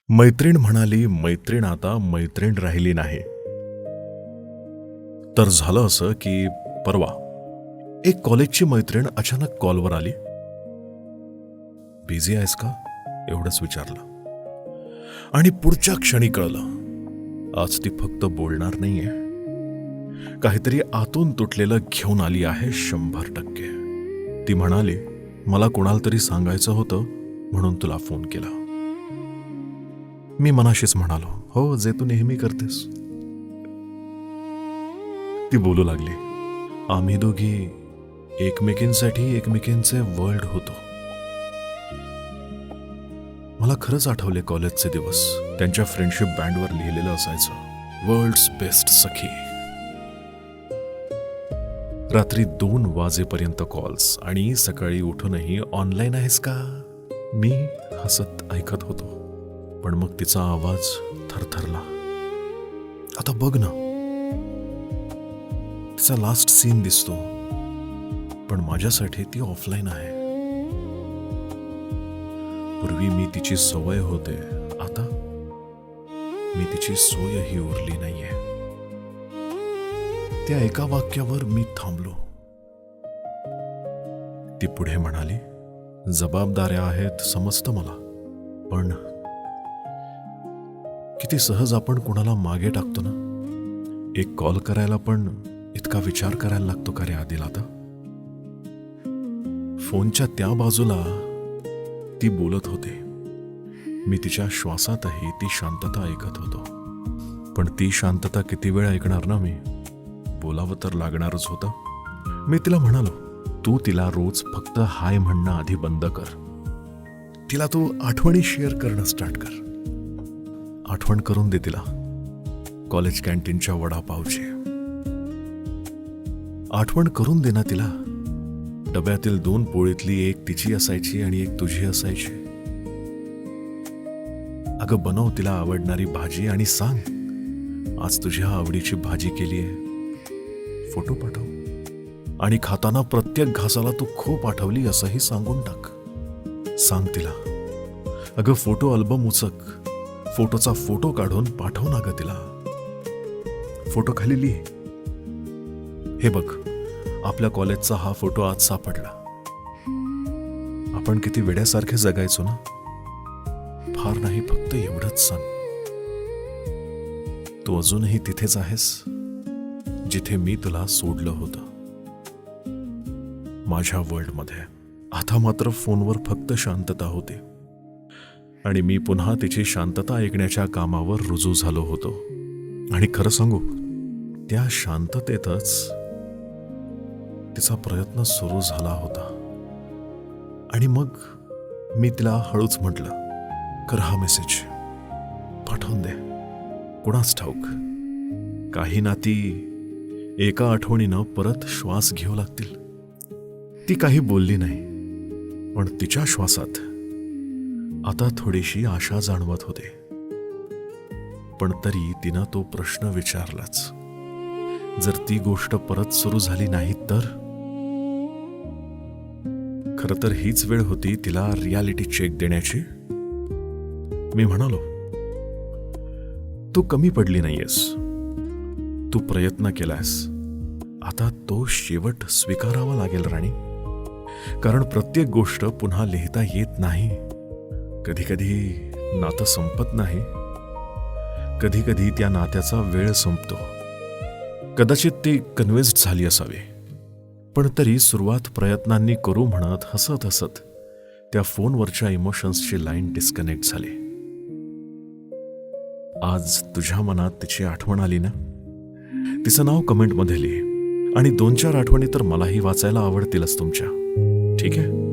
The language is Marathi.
मैत्रीण म्हणाली, मैत्रीण आता मैत्रीण राहिली नाही. तर झालं असं की परवा एक कॉलेजची मैत्रीण अचानक कॉलवर आली. बिझी आहेस का एवढंच विचारलं. आणि पुढच्या क्षणी कळलं आज ती फक्त बोलणार नाहीये, काहीतरी आतून तुटलेलं घेऊन आली आहे 100%. ती म्हणाली, मला कोणाला तरी सांगायचं होतं म्हणून तुला फोन केला. मी मनाशीच म्हणालो, हो, जे तू नेहमी करतेस. ती बोलू लागली, आम्ही दोघी एकमेकींसाठी एकमेकींचे वर्ल्ड होतो. मला खरंच आठवले कॉलेजचे दिवस. त्यांच्या फ्रेंडशिप बँडवर लिहिलेलं असायचं, वर्ल्ड्स बेस्ट सखी. रात्री 2 वाजेपर्यंत कॉल्स आणि सकाळी उठूनही ऑनलाईन आहेस का. मी हसत ऐकत होतो, पण मग तिचा आवाज थरथरला. आता बघ ना, तिचा लास्ट सीन दिसतो, पण माझ्यासाठी ती ऑफलाईन आहे. पूर्वी मी तिची सवय होते, आता मी तिची सोयही उरली नाहीये. त्या एका वाक्यावर मी थांबलो. ती पुढे म्हणाली, जबाबदाऱ्या आहेत समजतं मला, पण किती सहज आपण कुणाला मागे टाकतो ना. एक कॉल करायला पण इतका विचार करायला लागतो का रे आदिल. आता फोनच्या त्या बाजूला ती बोलत होते. मी तिच्या श्वासातही ती शांतता ऐकत होतो. पण ती शांतता किती वेळ ऐकणार ना मी. बोलावं तर लागणारच होतं. मी तिला म्हणालो, तू तिला रोज फक्त हाय म्हणणं आधी बंद कर. तिला तू आठवणी शेअर करणं स्टार्ट कर. आठवण करून दे तिला कॉलेज कॅन्टीनच्या वडापावची. आठवण करून दे ना तिला डब्यातील 2 पोळीतली एक तिची असायची आणि एक तुझी असायची. अगं बनव तिला आवडणारी भाजी आणि सांग, आज तुझ्या आवडीची भाजी केलीये. फोटो पाठव आणि खाताना प्रत्येक घासाला तू खूप आठवली असंही सांगून टाक. सांग तिला, अगं फोटो अल्बम उचक, फोटोचा फोटो काढून पाठव ना ग तिला. फोटो खाली लिही, हे बघ आपल्या कॉलेजचा हा फोटो आज सापडला. आपण किती वेड्यासारखे जगायचो ना. फार नाही, फक्त एवढंच सांग, तू अजूनही तिथेच आहेस जिथे मी तुला सोडलं होतं, माझ्या वर्ल्डमध्ये. आता मात्र फोनवर फक्त शांतता होती आणि मी पुन्हा तिची शांतता ऐकण्याच्या कामावर रुजू झालो होतो. आणि खरं सांगू, त्या शांततेतच तिचा प्रयत्न सुरू झाला होता. आणि मग मी तिला हळूच म्हटलं, कर हा मेसेज, पाठवून दे. कुणास ठाऊक, काही नाती एका आठवणीनं परत श्वास घेऊ लागतील. ती काही बोलली नाही, पण तिच्या श्वासात आता थोडीशी आशा जाणवत होते. पण तरी तिनं तो प्रश्न विचारलाच, जर ती गोष्ट परत सुरू झाली नाही तर. खरं तर हीच वेळ होती तिला रियालिटी चेक देण्याची. मी म्हणालो, तू कमी पडली नाहीयेस, तू प्रयत्न केलास. आता तो शेवट स्वीकारावा लागेल राणी. कारण प्रत्येक गोष्ट पुन्हा लिहिता येत नाही. कधी कधी नातं संपत नाही, कधी कधी त्या नात्याचा वेळ संपतो. कदाचित ती कन्व्हिन्स्ड झाली असावी, पण तरी सुरुवात प्रयत्नांनी करू म्हणत हसत हसत त्या फोनवरच्या इमोशन्सची लाईन डिस्कनेक्ट झाली. आज तुझ्या मनात तिची आठवण आली ना, तिचं नाव कमेंटमध्ये लिही आणि 2-4 आठवणी तर मलाही वाचायला आवडतीलच तुमच्या. ठीक आहे.